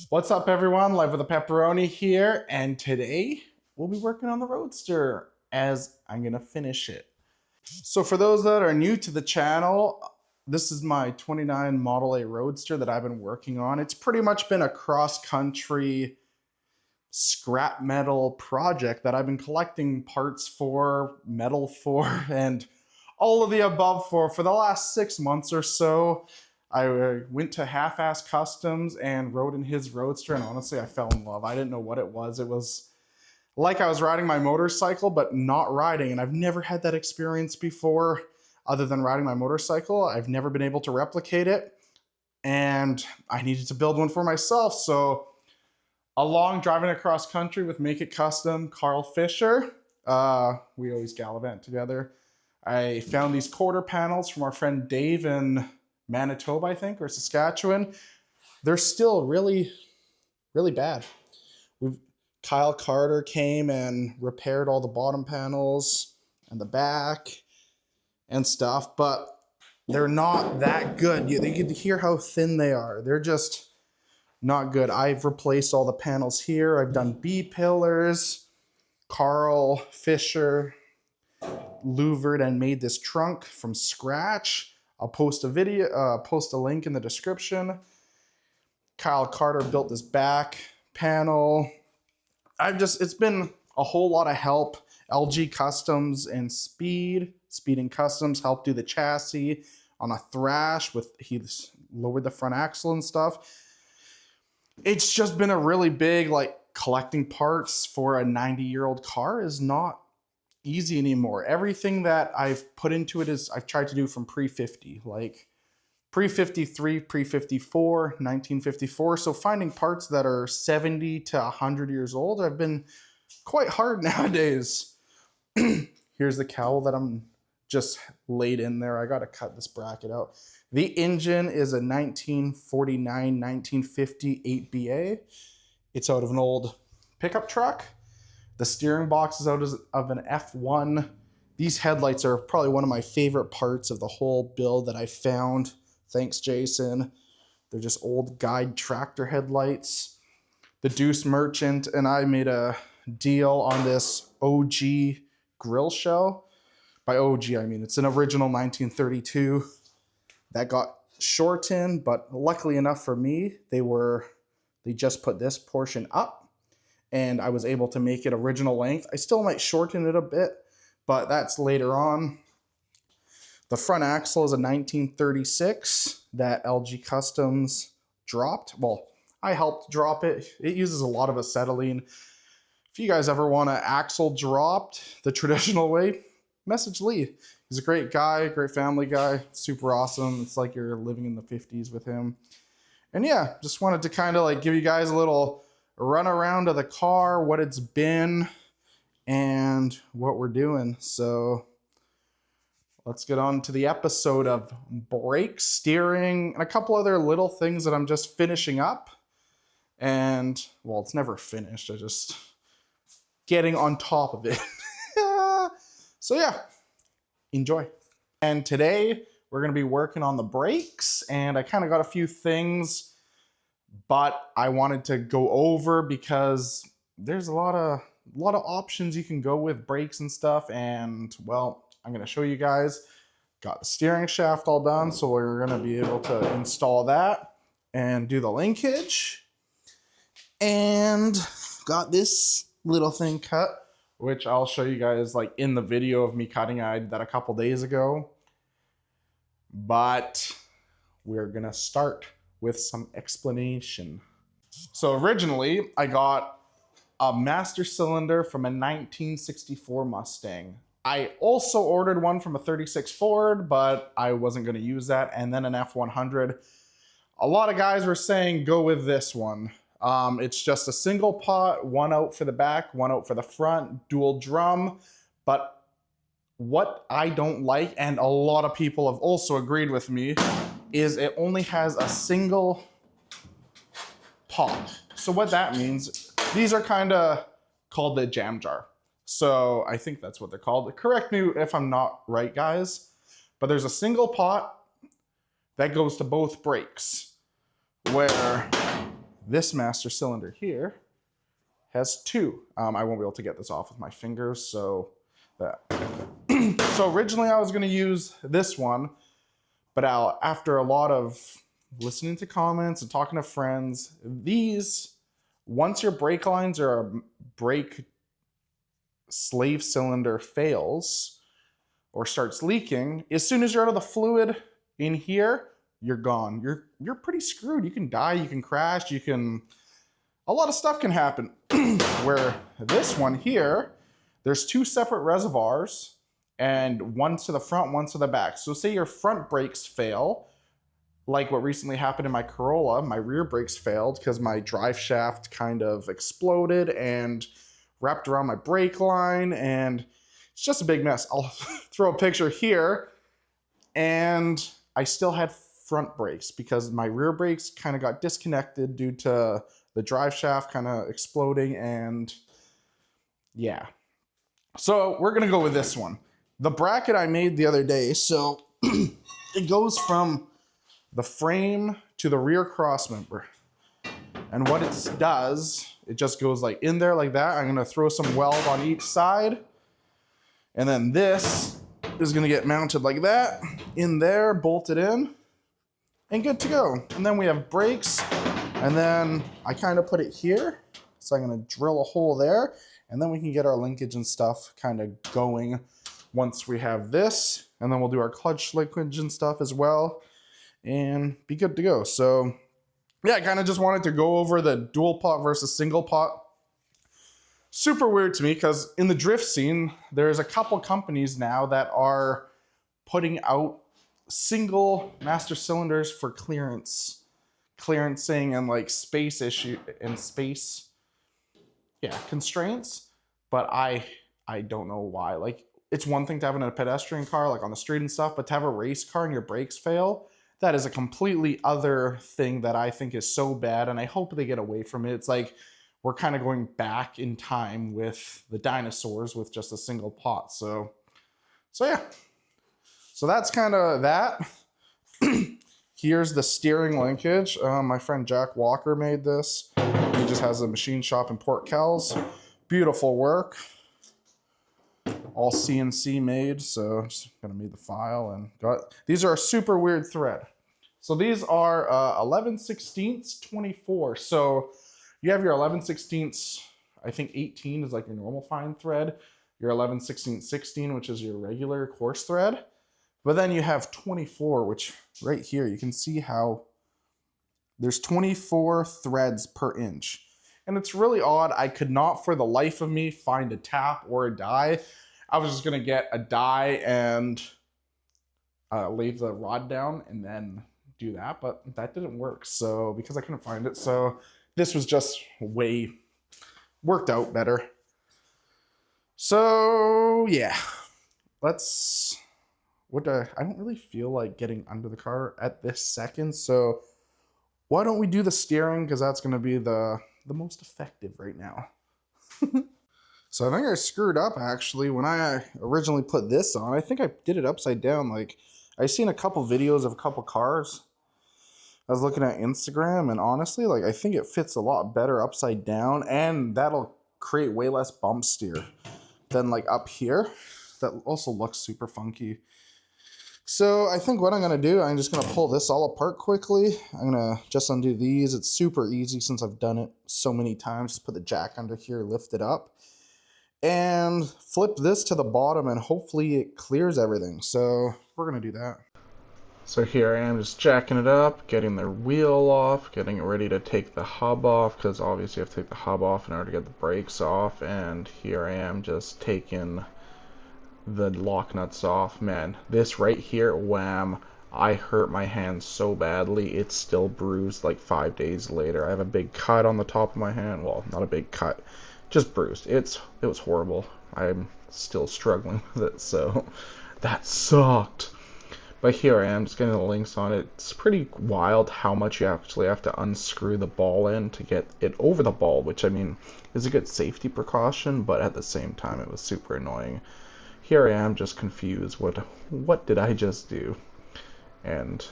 What's up everyone, Live with a Pepperoni here, and today we'll be working on the Roadster as I'm gonna finish it. So for those that are new to the channel, this is my 29 Model A Roadster that I've been working on. It's pretty much been a cross-country scrap metal project that I've been collecting parts for, metal for, and all of the above for the last 6 months or so. I went to Half-Ass Customs and rode in his Roadster, and honestly, I fell in love. I didn't know what it was. It was like I was riding my motorcycle, but not riding, and I've never had that experience before other than riding my motorcycle. I've never been able to replicate it, and I needed to build one for myself, so along driving across country with Make It Custom, Carl Fisher, we always gallivant together. I found these quarter panels from our friend Dave in Manitoba, I think, or Saskatchewan. They're still really, really bad. Kyle Carter came and repaired all the bottom panels and the back and stuff, but they're not that good. You can hear how thin they are. They're just not good. I've replaced all the panels here. I've done B-pillars. Carl Fisher louvered and made this trunk from scratch. I'll post a video, post a link in the description. Kyle Carter built this back panel. It's been a whole lot of help. LG Customs and Speeding Customs helped do the chassis on a Thrash he lowered the front axle and stuff. It's just been a really big, like, collecting parts for a 90-year-old car is not easy anymore. Everything that I've put into it is I've tried to do from pre-50, like pre-53, pre-54, 1954. So finding parts that are 70 to 100 years old have been quite hard nowadays. Here's the cowl that I'm just laid in there. I got to cut this bracket out. The engine is a 1949, 1950 8BA. It's out of an old pickup truck. The steering box is out of an F1. These headlights are probably one of my favorite parts of the whole build that I found. Thanks, Jason. They're just old guide tractor headlights. The Deuce Merchant and I made a deal on this OG grill shell. By OG, I mean it's an original 1932 that got shortened, but luckily enough for me, they just put this portion up, and I was able to make it original length. I still might shorten it a bit, but that's later on. The front axle is a 1936 that LG Customs dropped. Well, I helped drop it. It uses a lot of acetylene. If you guys ever want an axle dropped the traditional way, message Lee. He's a great guy, great family guy, super awesome. It's like you're living in the 50s with him. And yeah, just wanted to kind of like give you guys a little run around of the car, what it's been, and what we're doing. So let's get on to the episode of brakes, steering, and a couple other little things that I'm just finishing up. And, well, it's never finished. I just getting on top of it. So yeah, enjoy. And today we're going to be working on the brakes, and I kind of got a few things, but I wanted to go over because there's a lot of options you can go with brakes and stuff. And well, I'm going to show you guys. Got the steering shaft all done, so we're going to be able to install that and do the linkage. And got this little thing cut, which I'll show you guys like in the video of me cutting. I did that a couple days ago. But we're going to start with some explanation. So originally, I got a master cylinder from a 1964 Mustang. I also ordered one from a 36 Ford, but I wasn't going to use that. And then an F100. A lot of guys were saying, go with this one. It's just a single pot, one out for the back, one out for the front, dual drum. But what I don't like, and a lot of people have also agreed with me, is it only has a single pot. So what that means, these are kind of called the jam jar. So I think that's what they're called. Correct me if I'm not right, guys. But there's a single pot that goes to both brakes, where this master cylinder here has 2. I won't be able to get this off with my fingers, so that. So originally I was going to use this one, but after a lot of listening to comments and talking to friends, these, once your brake lines or a brake slave cylinder fails or starts leaking, as soon as you're out of the fluid in here, you're gone. You're pretty screwed. You can die, you can crash, a lot of stuff can happen. Where this one here, there's 2 separate reservoirs, and one to the front, one to the back. So say your front brakes fail, like what recently happened in my Corolla, my rear brakes failed because my drive shaft kind of exploded and wrapped around my brake line, and it's just a big mess. I'll throw a picture here, and I still had front brakes because my rear brakes kind of got disconnected due to the drive shaft kind of exploding, and yeah. So we're gonna go with this one. The bracket I made the other day, so it goes from the frame to the rear cross member. And what it does, it just goes like in there like that. I'm gonna throw some weld on each side. And then this is gonna get mounted like that, in there, bolted in, and good to go. And then we have brakes, and then I kind of put it here. So I'm gonna drill a hole there, and then we can get our linkage and stuff kind of going once we have this. And then we'll do our clutch linkage and stuff as well, and be good to go. So yeah, I kind of just wanted to go over the dual pot versus single pot. Super weird to me because in the drift scene, there's a couple companies now that are putting out single master cylinders for clearancing and like space issue and space, yeah, constraints. But I don't know why. Like, it's one thing to have in a pedestrian car, like on the street and stuff, but to have a race car and your brakes fail, that is a completely other thing that I think is so bad, and I hope they get away from it. It's like we're kind of going back in time with the dinosaurs with just a single pot. So yeah. So that's kind of that. Here's the steering linkage. My friend Jack Walker made this. He just has a machine shop in Port Kells. Beautiful work. All CNC made, so just gonna make the file and these are a super weird thread. So these are 11/16 24. So you have your 11/16, I think 18 is like your normal fine thread, your 11/16 16, which is your regular coarse thread, but then you have 24, which right here you can see how there's 24 threads per inch, and it's really odd. I could not for the life of me find a tap or a die. I was just gonna get a die and lay the rod down and then do that, but that didn't work. So because I couldn't find it, so this was just worked out better. So yeah, I don't really feel like getting under the car at this second. So why don't we do the steering? Because that's gonna be the most effective right now. So I think I screwed up actually when I originally put this on. I think I did it upside down. Like, I seen a couple videos of a couple cars. I was looking at Instagram, and honestly, like, I think it fits a lot better upside down, and that'll create way less bump steer than like up here. That also looks super funky. So I think what I'm gonna do, I'm just gonna pull this all apart quickly. I'm gonna just undo these. It's super easy since I've done it so many times. Just put the jack under here, lift it up, and flip this to the bottom, and hopefully it clears everything. So we're gonna do that. So here I am just jacking it up, getting the wheel off, getting it ready to take the hub off, because obviously you have to take the hub off in order to get the brakes off. And here I am just taking the lock nuts off. Man, this right here, wham, I hurt my hand so badly. It's still bruised like 5 days later. I have a big cut on the top of my hand. Well, not a big cut, just bruised. It was horrible. I'm still struggling with it, so that sucked. But here I am just getting the links on it. It's pretty wild how much you actually have to unscrew the ball in to get it over the ball, which I mean is a good safety precaution, but at the same time it was super annoying. Here I am just confused. What did I just do? And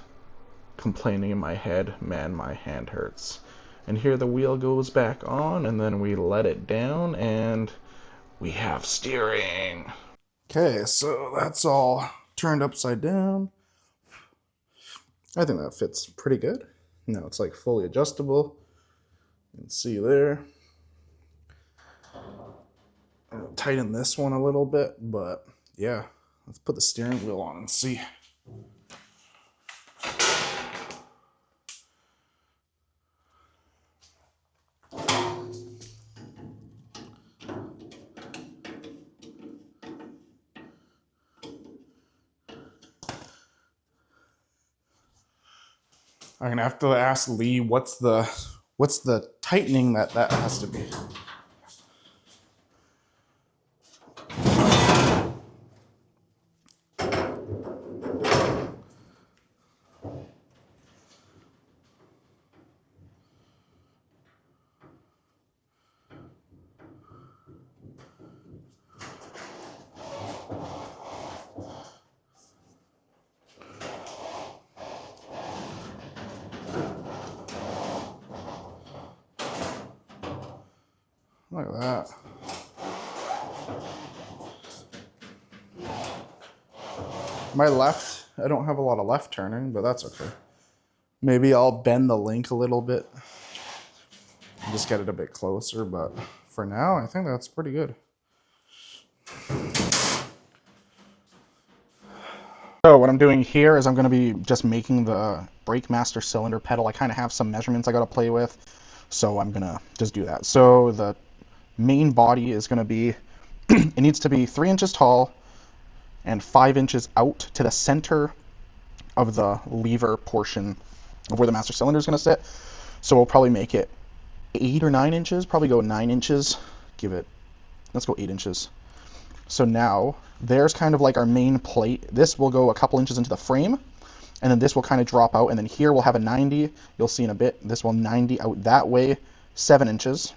complaining in my head, man, my hand hurts. And here the wheel goes back on, and then we let it down, and we have steering. Okay, so that's all turned upside down. I think that fits pretty good. Now it's like fully adjustable. You can see there. I'll tighten this one a little bit, but yeah, let's put the steering wheel on and see. I'm gonna have to ask Lee what's the tightening that has to be. Look at that. My left, I don't have a lot of left turning, but that's okay. Maybe I'll bend the link a little bit. Just get it a bit closer, but for now, I think that's pretty good. So what I'm doing here is I'm going to be just making the brake master cylinder pedal. I kind of have some measurements I got to play with, so I'm going to just do that. So the main body is going to be, it needs to be 3 inches tall and 5 inches out to the center of the lever portion of where the master cylinder is going to sit. So we'll probably make it 8 or 9 inches, probably go 9 inches, let's go 8 inches. So now there's kind of like our main plate. This will go a couple inches into the frame, and then this will kind of drop out, and then here we'll have a 90. You'll see in a bit, this will 90 out that way, 7 inches,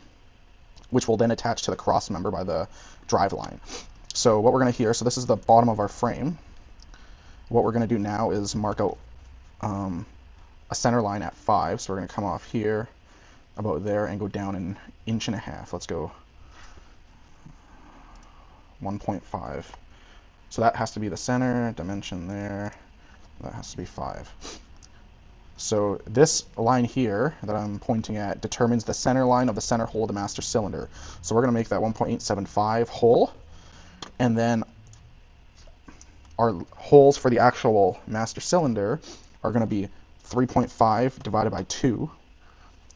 which will then attach to the cross member by the drive line. So what we're going to here, so this is the bottom of our frame. What we're going to do now is mark out a center line at 5. So we're going to come off here about there and go down 1.5 inches. Let's go 1.5. So that has to be the center dimension there. That has to be 5. So this line here that I'm pointing at determines the center line of the center hole of the master cylinder. So we're going to make that 1.875 hole, and then our holes for the actual master cylinder are going to be 3.5 divided by 2,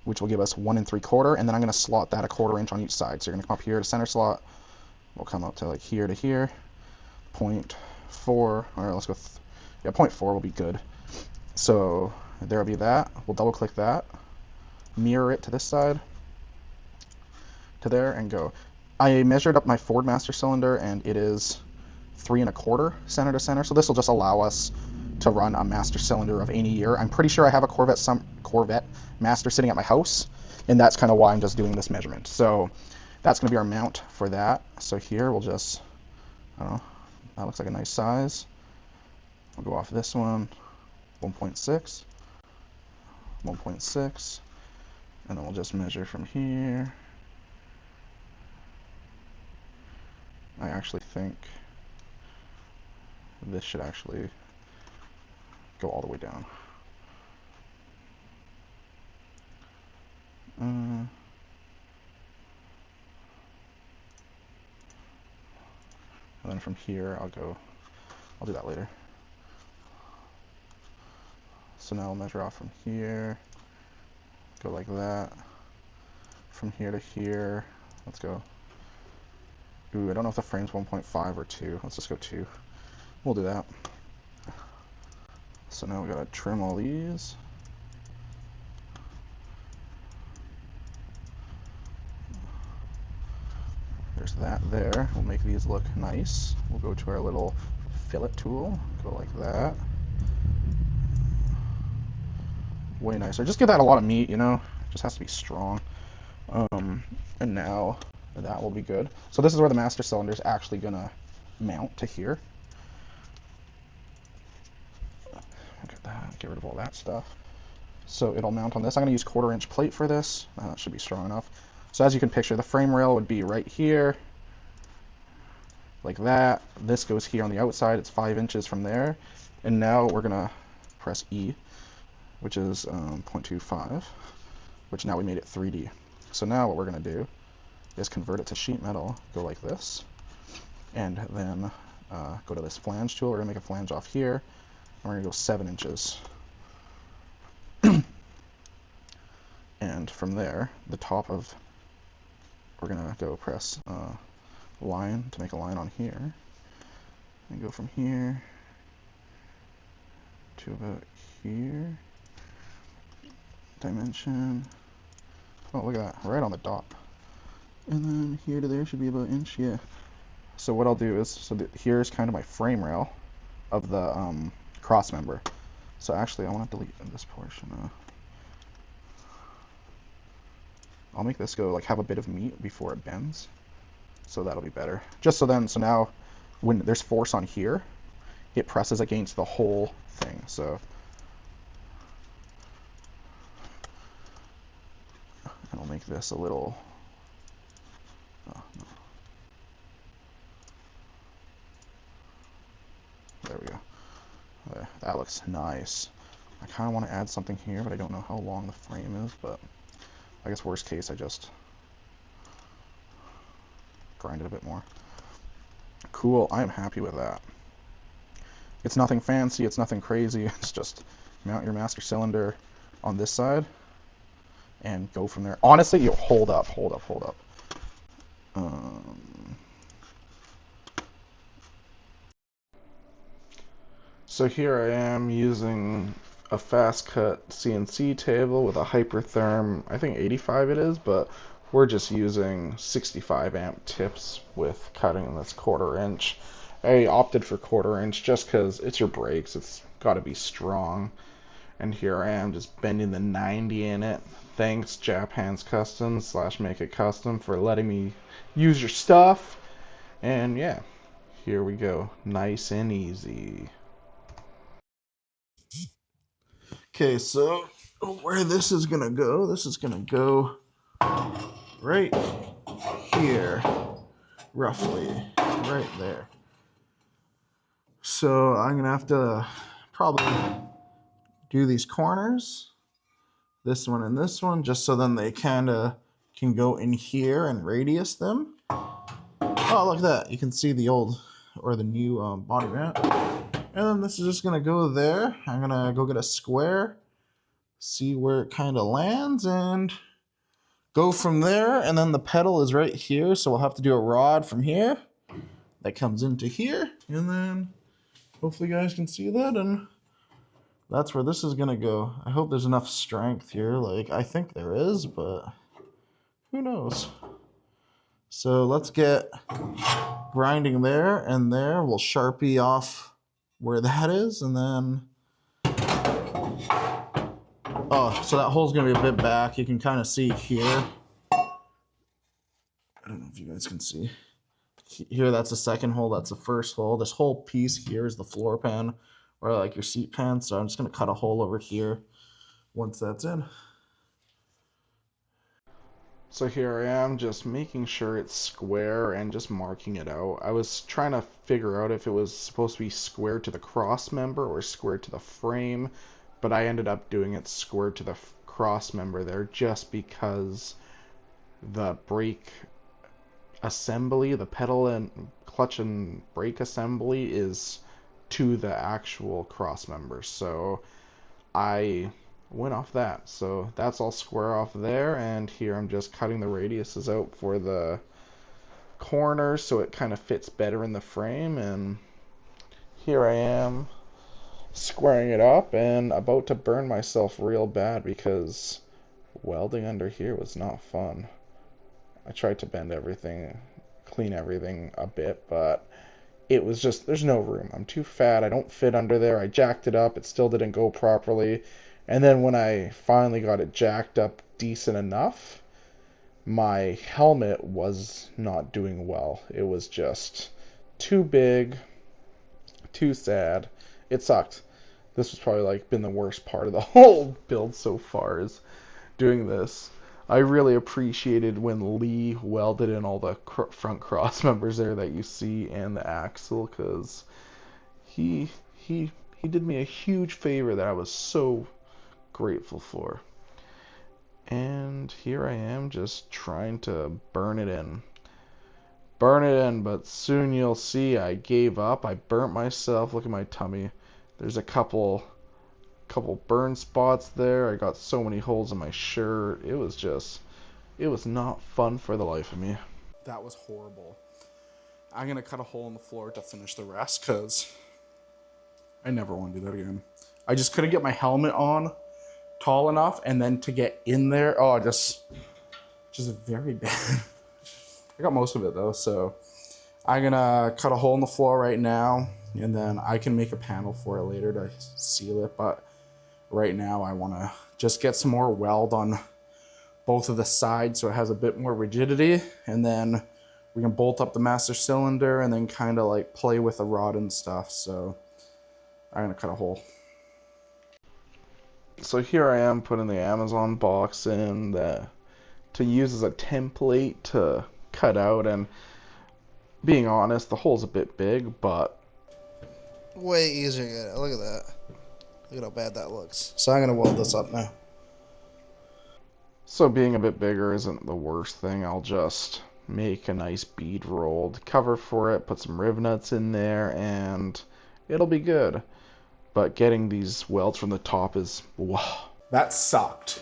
which will give us 1 3/4, and then I'm going to slot that 1/4 inch on each side. So you're going to come up here to center slot. We'll come up to like here to here, 0.4, or let's go, 0.4 will be good. So there'll be that. We'll double click that, mirror it to this side, to there, and go. I measured up my Ford master cylinder, and it is 3 1/4 center to center. So this will just allow us to run a master cylinder of any year. I'm pretty sure I have a Corvette master sitting at my house, and that's kind of why I'm just doing this measurement. So that's going to be our mount for that. So here we'll just, I don't know, that looks like a nice size. We'll go off this one, 1.6, 1.6, and then we'll just measure from here. I actually think this should actually go all the way down. And then from here, I'll do that later. So now I'll measure off from here, go like that. From here to here, let's go. Ooh, I don't know if the frame's 1.5 or 2. Let's just go 2. We'll do that. So now we gotta trim all these. There's that there. We'll make these look nice. We'll go to our little fillet tool, go like that. Way nicer. Just give that a lot of meat, you know? It just has to be strong. And now that will be good. So this is where the master cylinder is actually gonna mount to here. Look at that, get rid of all that stuff. So it'll mount on this. I'm going to use 1/4" plate for this. That should be strong enough. So as you can picture, the frame rail would be right here, like that. This goes here on the outside. It's 5 inches from there. And now we're going to press E, which is 0.25, which now we made it 3D. So now what we're going to do is convert it to sheet metal, go like this, and then go to this flange tool. We're going to make a flange off here, and we're going to go 7 inches. And from there, the top of, we're going to go press line to make a line on here, and go from here to about here. Dimension, oh look at that, right on the dot. And then here to there should be about an inch, yeah. So what I'll do is, so here's kind of my frame rail of the cross member. So actually I want to delete this portion. I'll make this go like have a bit of meat before it bends. So that'll be better. Just so then, so now when there's force on here, it presses against the whole thing. So and I'll make this a little, oh, no. There we go. There, that looks nice. I kind of want to add something here, but I don't know how long the frame is, but I guess worst case I just grind it a bit more. Cool, I am happy with that. It's nothing fancy, it's nothing crazy, it's just mount your master cylinder on this side and go from there. Honestly, you hold up. So here I am using a fast cut CNC table with a Hypertherm, I think 85 it is, but we're just using 65 amp tips with cutting this 1/4 inch. I opted for 1/4 inch just because it's your brakes, it's got to be strong. And here I am just bending the 90 in it. Thanks Jap Hands Custom / Make It Custom for letting me use your stuff. And yeah, here we go, nice and easy. Okay, so where this is gonna go right here, roughly, right there. So I'm gonna have to probably do these corners, this one and this one, just so then they kind of can go in here and radius them. Oh, look at that. You can see the old or the new body mount. And then this is just gonna go there. I'm gonna go get a square, see where it kind of lands, and go from there. And then the pedal is right here, so we'll have to do a rod from here that comes into here, and then hopefully you guys can see that, and that's where this is gonna go. I hope there's enough strength here. Like, I think there is, but who knows? So let's get grinding there and there. We'll Sharpie off where that is, and then oh, so that hole's gonna be a bit back. You can kind of see here. I don't know if you guys can see. Here, that's the second hole, that's the first hole. This whole piece here is the floor pan, or like your seat pan. So I'm just gonna cut a hole over here once that's in. So here I am just making sure it's square and just marking it out. I was trying to figure out if it was supposed to be square to the cross member or square to the frame, but I ended up doing it square to the cross member there just because the brake assembly, the pedal and clutch and brake assembly is to the actual cross member. So I went off that. So that's all square off there, and here I'm just cutting the radiuses out for the corners so it kind of fits better in the frame. And here I am squaring it up and about to burn myself real bad because welding under here was not fun. I tried to bend everything, clean everything a bit, but it was just, there's no room. I'm too fat, I don't fit under there. I jacked it up, it still didn't go properly. And then when I finally got it jacked up decent enough, my helmet was not doing well. It was just too big, too sad. It sucked. This was probably like been the worst part of the whole build so far is doing this. I really appreciated when Lee welded in all the front cross members there that you see and the axle, because he he he did me a huge favor that I was so grateful for. And here I am just trying to burn it in. Burn it in, but soon you'll see I gave up. I burnt myself. Look at my tummy. There's a couple burn spots there. I got so many holes in my shirt. It was not fun for the life of me. That was horrible. I'm gonna cut a hole in the floor to finish the rest because I never want to do that again. I just couldn't get my helmet on tall enough, and then to get in there, oh, just very bad. I got most of it though, so I'm gonna cut a hole in the floor right now, and then I can make a panel for it later to seal it. But right now, I want to just get some more weld on both of the sides so it has a bit more rigidity, and then we can bolt up the master cylinder and then kind of like play with the rod and stuff. So I'm gonna cut a hole. So here I am putting the Amazon box in to use as a template to cut out, and being honest, the hole's a bit big, but Way easier to get it. Look at that. Look at how bad that looks. So I'm gonna weld this up now. so being a bit bigger isn't the worst thing. I'll just make a nice bead rolled cover for it, put some riv nuts in there, and it'll be good. But getting these welds from the top is wow. That sucked.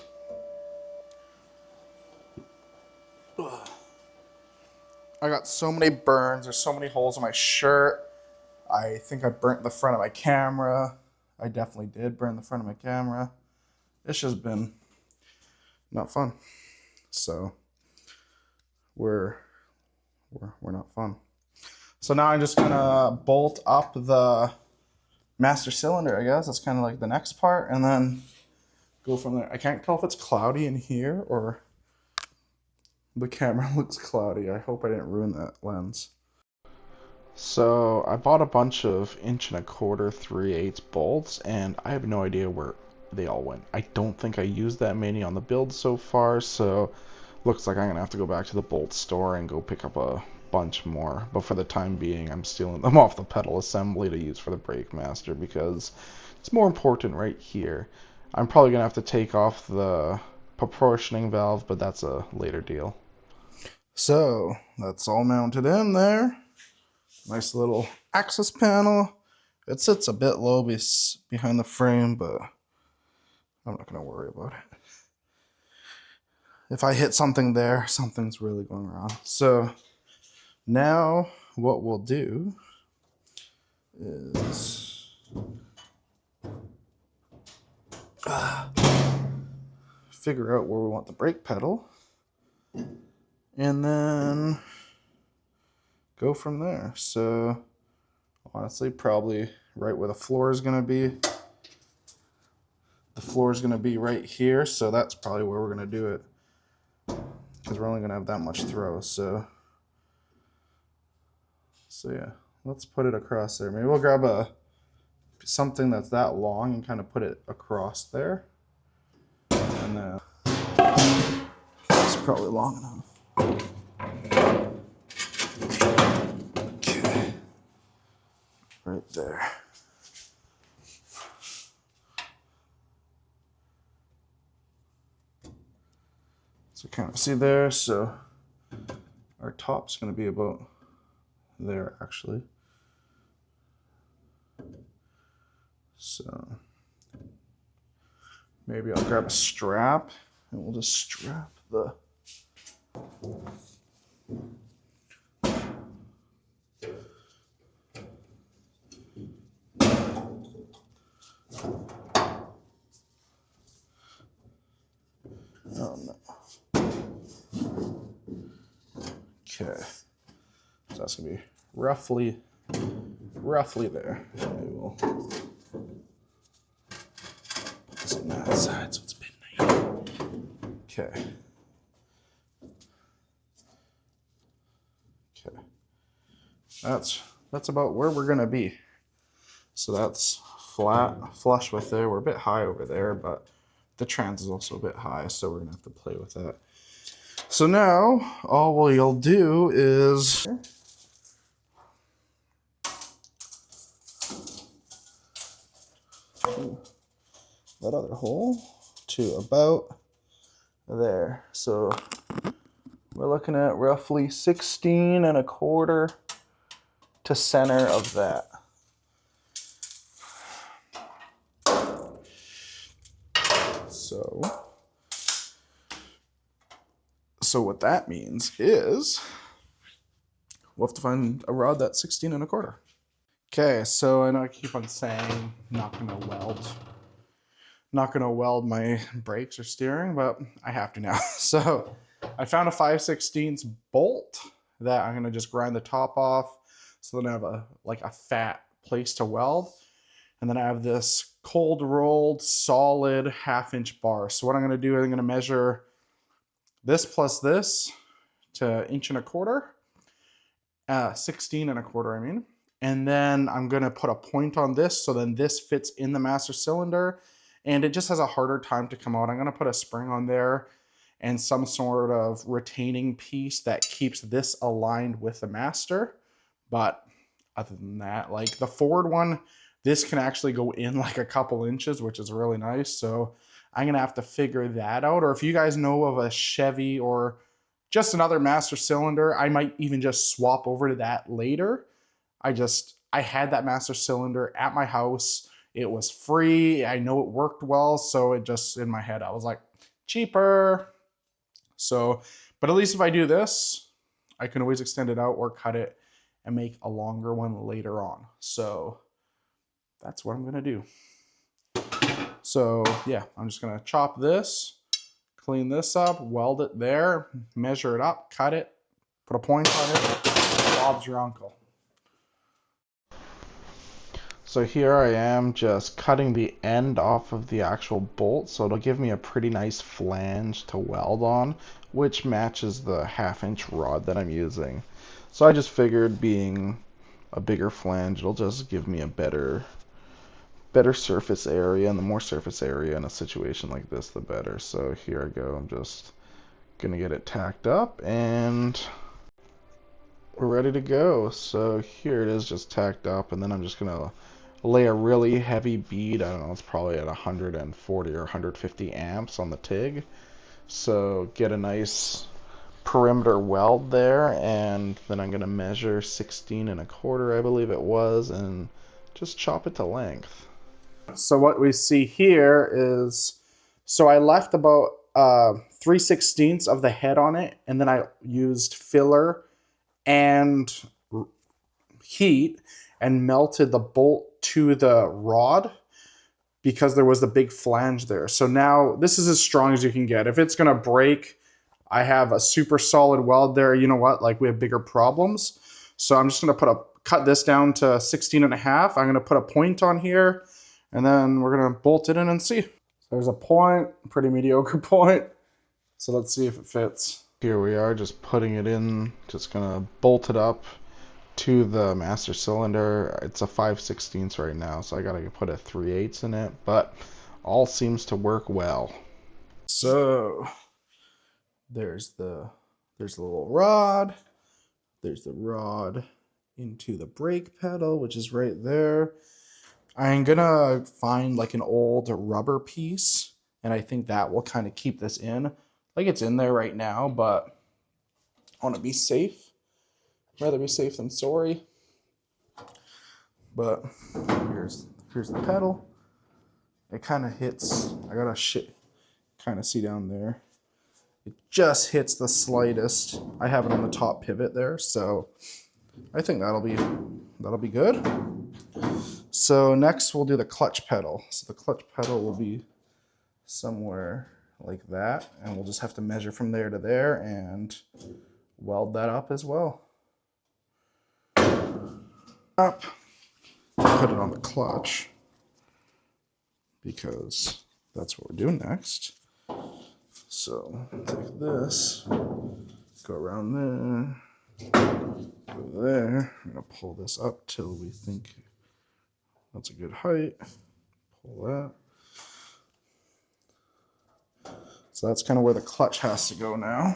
I got so many burns. There's so many holes in my shirt. I think I burnt the front of my camera. I definitely did burn the front of my camera. It's just been not fun. So we're not fun. So now I'm just gonna bolt up the master cylinder, I guess. That's kind of like the next part, and then go from there. I can't tell if it's cloudy in here or the camera looks cloudy. I hope I didn't ruin that lens. So I bought a bunch of 1 1/4, 3/8 bolts, and I have no idea where they all went. I don't think I used that many on the build so far, so looks like I'm gonna have to go back to the bolt store and go pick up a bunch more. But for the time being, I'm stealing them off the pedal assembly to use for the brake master because it's more important right here. I'm probably gonna have to take off the proportioning valve, but that's a later deal. So that's all mounted in there. Nice little access panel. It sits a bit low behind the frame, but I'm not going to worry about it. If I hit something there, something's really going wrong. So now what we'll do is figure out where we want the brake pedal and then go from there. So honestly, probably right where the floor is going to be. The floor is going to be right here, so that's probably where we're going to do it because we're only going to have that much throw. So yeah, let's put it across there. Maybe we'll grab something that's that long and kind of put it across there, and then it's probably long enough. Okay, right there. So kind of see there, so our top's going to be about there actually. So maybe I'll grab a strap and we'll just strap the oh no. Okay. So that's gonna be roughly there. Maybe we'll put this on that side so it's midnight. Okay. That's about where we're gonna be. So that's flat, flush with there. We're a bit high over there, but the trans is also a bit high, so we're gonna have to play with that. So now, all we'll do is that other hole to about there. So we're looking at roughly 16 1/4 to center of that. So what that means is we'll have to find a rod that's 16 1/4. Okay, so I know I keep on saying not gonna weld my brakes or steering, but I have to now. So I found a 5/16 bolt that I'm gonna just grind the top off, so then I have a fat place to weld. And then I have this cold rolled solid 1/2 inch bar. So what I'm gonna do is I'm gonna measure this plus this to 1 1/4 inch, 16 1/4, I mean. And then I'm gonna put a point on this, so then this fits in the master cylinder, and it just has a harder time to come out. I'm gonna put a spring on there and some sort of retaining piece that keeps this aligned with the master. But other than that, like the Ford one, this can actually go in like a couple inches, which is really nice. So I'm gonna have to figure that out. Or if you guys know of a Chevy or just another master cylinder, I might even just swap over to that later. I had that master cylinder at my house. It was free. I know it worked well. So it just, in my head, I was like, cheaper. So, but at least if I do this, I can always extend it out or cut it and make a longer one later on. So that's what I'm gonna do. So yeah, I'm just gonna chop this, clean this up, weld it there, measure it up, cut it, put a point on it. Bob's your uncle. So here I am just cutting the end off of the actual bolt, so it'll give me a pretty nice flange to weld on, which matches the 1/2 inch rod that I'm using. So I just figured being a bigger flange, it'll just give me a better surface area, and the more surface area in a situation like this, the better. So here I go, I'm just gonna get it tacked up and we're ready to go. So here it is, just tacked up, and then I'm just gonna lay a really heavy bead. I don't know, it's probably at 140 or 150 amps on the TIG. So get a nice perimeter weld there, and then I'm gonna measure 16 1/4, I believe it was, and just chop it to length. So what we see here is, so I left about 3/16 of the head on it, and then I used filler and heat and melted the bolt to the rod because there was the big flange there. So now this is as strong as you can get. If it's gonna break, I have a super solid weld there. You know what? Like, we have bigger problems. So I'm just gonna cut this down to 16 1/2. I'm gonna put a point on here, and then we're gonna bolt it in and see. There's a point, pretty mediocre point. So let's see if it fits. Here we are, just putting it in, just gonna bolt it up to the master cylinder. It's a 5/16 right now, so I gotta put a 3/8 in it, but all seems to work well. So there's the little rod. There's the rod into the brake pedal, which is right there. I'm gonna find like an old rubber piece, and I think that will kind of keep this in. Like, it's in there right now, but I want to be safe. Rather be safe than sorry. But here's the pedal. It kind of hits. I gotta kind of see down there. It just hits the slightest. I have it on the top pivot there, so I think that'll be good. So next we'll do the clutch pedal. So the clutch pedal will be somewhere like that, and we'll just have to measure from there to there and weld that up as well. Up, put it on the clutch because that's what we're doing next. So take this, go around there, go there. I'm gonna pull this up till we think that's a good height. Pull that. So that's kind of where the clutch has to go now.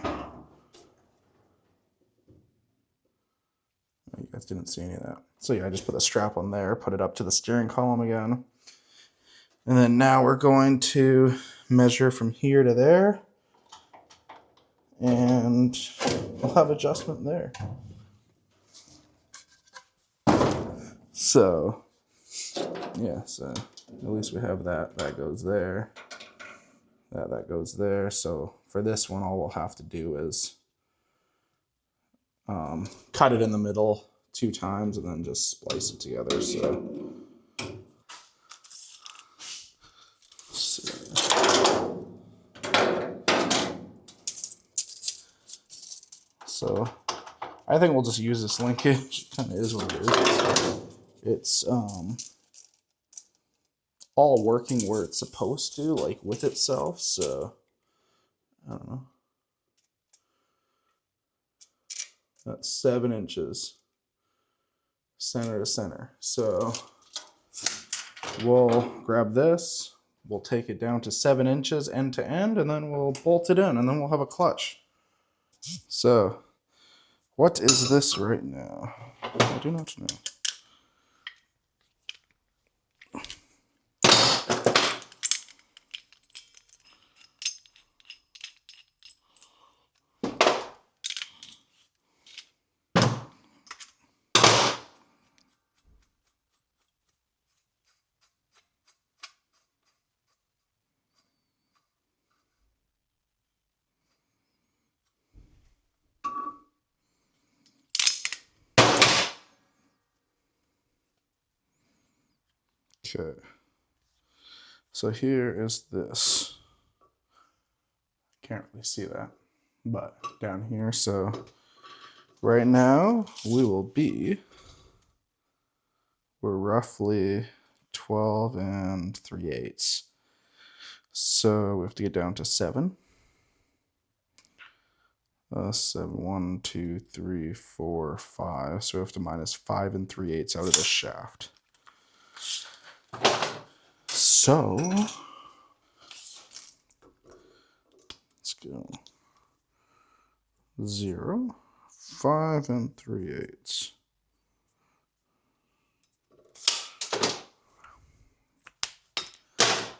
You guys didn't see any of that. So yeah, I just put the strap on there, put it up to the steering column again. And then now we're going to measure from here to there. And we'll have adjustment there. So, yeah, so at least we have that. That goes there. That goes there. So for this one, all we'll have to do is cut it in the middle 2 times and then just splice it together. So I think we'll just use this linkage. It kind of is what it is. It's all working where it's supposed to, like with itself. So I don't know. That's 7 inches center to center. So we'll grab this, we'll take it down to 7 inches end to end, and then we'll bolt it in, and then we'll have a clutch. So what is this right now? I do not know. Okay. So here is this. Can't really see that, but down here. So right now we're roughly 12 3/8. So we have to get down to 7. 7, 1, 2, 3, 4, 5. So we have to minus 5 3/8 out of the shaft. So let's go 0, 5 3/8.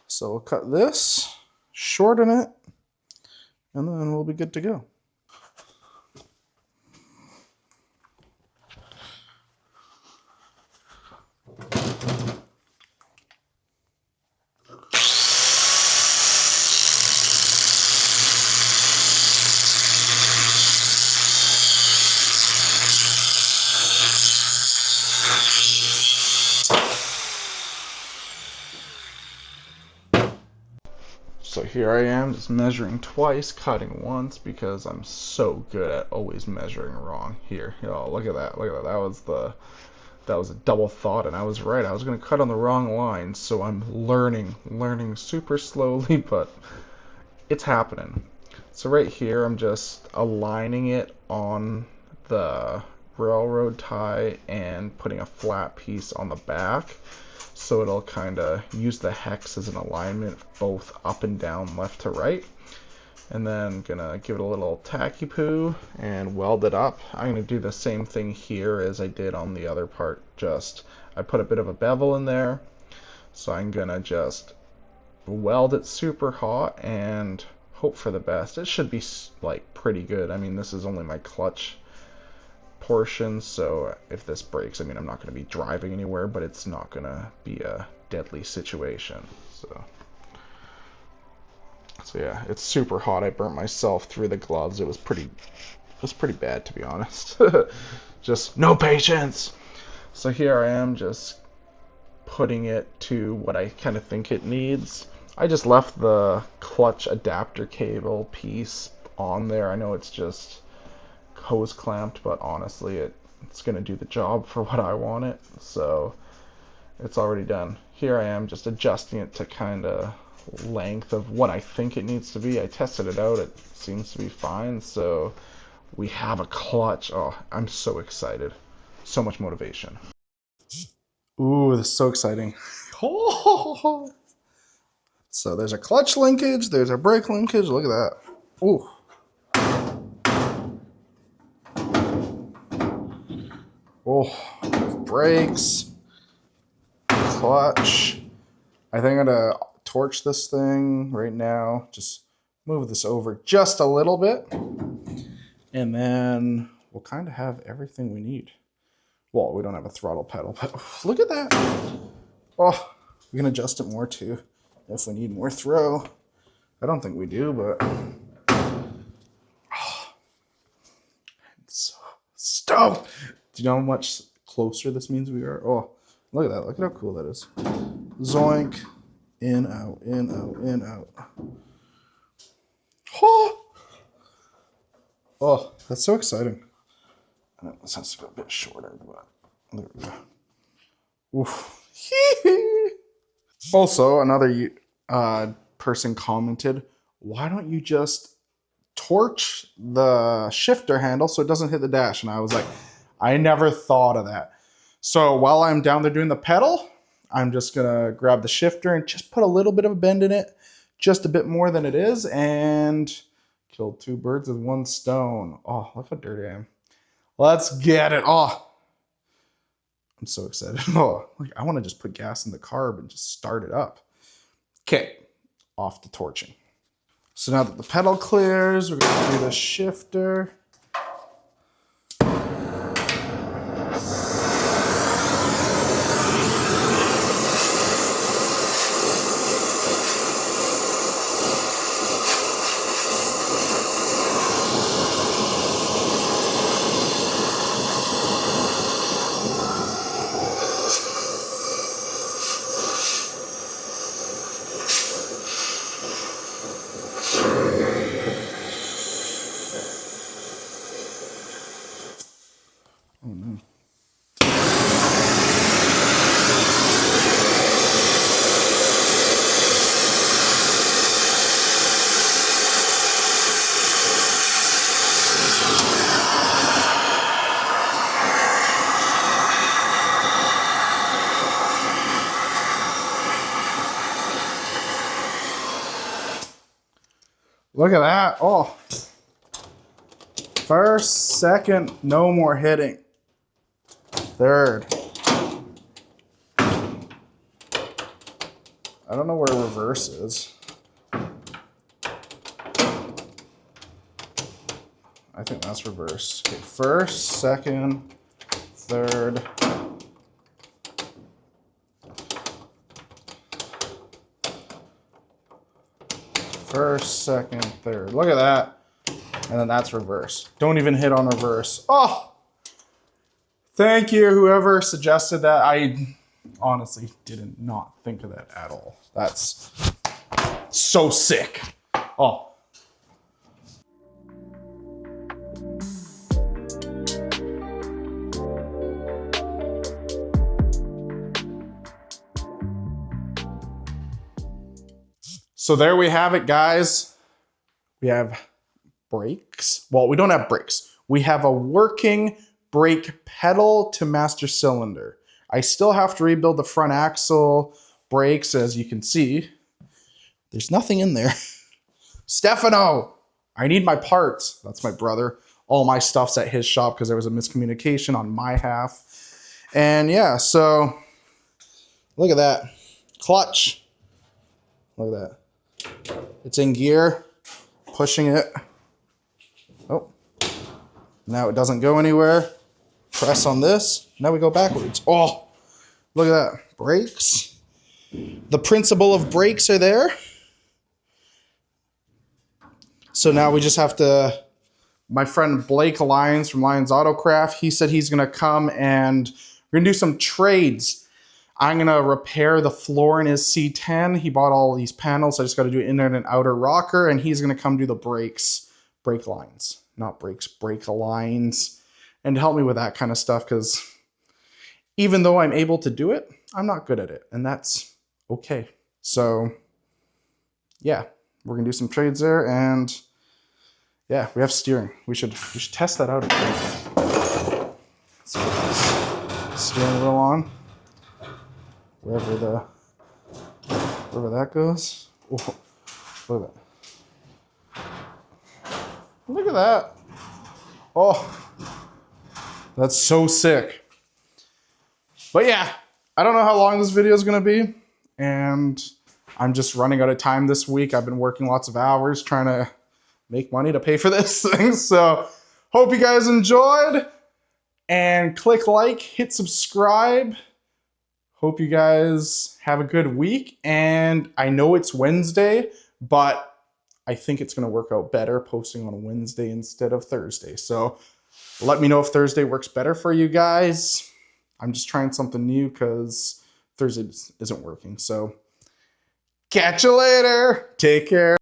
So we'll cut this, shorten it, and then we'll be good to go. So here I am just measuring twice, cutting once, because I'm so good at always measuring wrong. Here, oh, look at that, look at that. That was a double thought, and I was right. I was going to cut on the wrong line, so I'm learning super slowly, but it's happening. So right here, I'm just aligning it on the railroad tie and putting a flat piece on the back. So it'll kind of use the hex as an alignment, both up and down, left to right. And then gonna give it a little tacky poo and weld it up. I'm gonna do the same thing here as I did on the other part. Just I put a bit of a bevel in there, so I'm gonna just weld it super hot and hope for the best. It should be like pretty good. I mean, this is only my clutch portion, so if this breaks, I mean, I'm not going to be driving anywhere, but it's not going to be a deadly situation. So yeah, it's super hot. I burnt myself through the gloves. It was pretty bad, to be honest. Just no patience. So here I am just putting it to what I kind of think it needs. I just left the clutch adapter cable piece on there. I know it's just hose clamped, but honestly it's going to do the job for what I want it, so it's already done. Here I am just adjusting it to kind of length of what I think it needs to be. I tested it out, it seems to be fine, so we have a clutch. Oh, I'm so excited, so much motivation. Ooh, this is so exciting. So there's a clutch linkage, there's a brake linkage. Look at that. Ooh. Oh, brakes, clutch. I think I'm gonna torch this thing right now. Just move this over just a little bit. And then we'll kind of have everything we need. Well, we don't have a throttle pedal, but look at that. Oh, we can adjust it more too if we need more throw. I don't think we do, but oh, I'm so stoked. Do you know how much closer this means we are? Oh, look at that. Look at how cool that is. Zoink. In, out, in, out, in, out. Oh, oh, that's so exciting. This has to go a bit shorter, but there we go. Oof. Also, another person commented, why don't you just torch the shifter handle so it doesn't hit the dash? And I was like, I never thought of that. So while I'm down there doing the pedal, I'm just gonna grab the shifter and just put a little bit of a bend in it, just a bit more than it is, and kill two birds with one stone. Oh, look how dirty I am. Let's get it. Oh, I'm so excited. Oh, like I want to just put gas in the carb and just start it up. Okay, off to torching. So now that the pedal clears, we're gonna do the shifter. Oh no. Look at that. Oh. First, second, no more hitting. Third. I don't know where reverse is. I think that's reverse. Okay, first, second, third. First, second, third. Look at that. And then that's reverse. Don't even hit on reverse. Oh! Thank you, whoever suggested that. I honestly did not think of that at all. That's so sick. Oh. So there we have it, guys. We have brakes. Well, we don't have brakes. We have a working brake pedal to master cylinder. I still have to rebuild the front axle brakes, as you can see. There's nothing in there. Stefano, I need my parts. That's my brother. All my stuff's at his shop because there was a miscommunication on my half. And yeah, so look at that. Clutch. Look at that. It's in gear. Pushing it. Oh. Now it doesn't go anywhere. Press on this. Now we go backwards. Oh, look at that. Brakes. The principle of brakes are there. So now we just have to, my friend Blake Lyons from Lyons Autocraft, he said he's going to come and we're going to do some trades. I'm going to repair the floor in his C10. He bought all these panels. I just got to do an inner and outer rocker, and he's going to come do the brakes, brake lines, not brakes, brake lines, and help me with that kind of stuff because even though I'm able to do it, I'm not good at it, and that's okay. So yeah, we're going to do some trades there, and yeah, we have steering. We should test that out again. Let's put this steering wheel on. Wherever that goes. Oh, look at that. Look at that. Oh, that's so sick. But yeah, I don't know how long this video is going to be. And I'm just running out of time this week. I've been working lots of hours trying to make money to pay for this thing. So hope you guys enjoyed. And click like, hit subscribe. Hope you guys have a good week. And I know it's Wednesday, but I think it's going to work out better posting on a Wednesday instead of Thursday. So let me know if Thursday works better for you guys. I'm just trying something new because Thursday isn't working. So catch you later. Take care.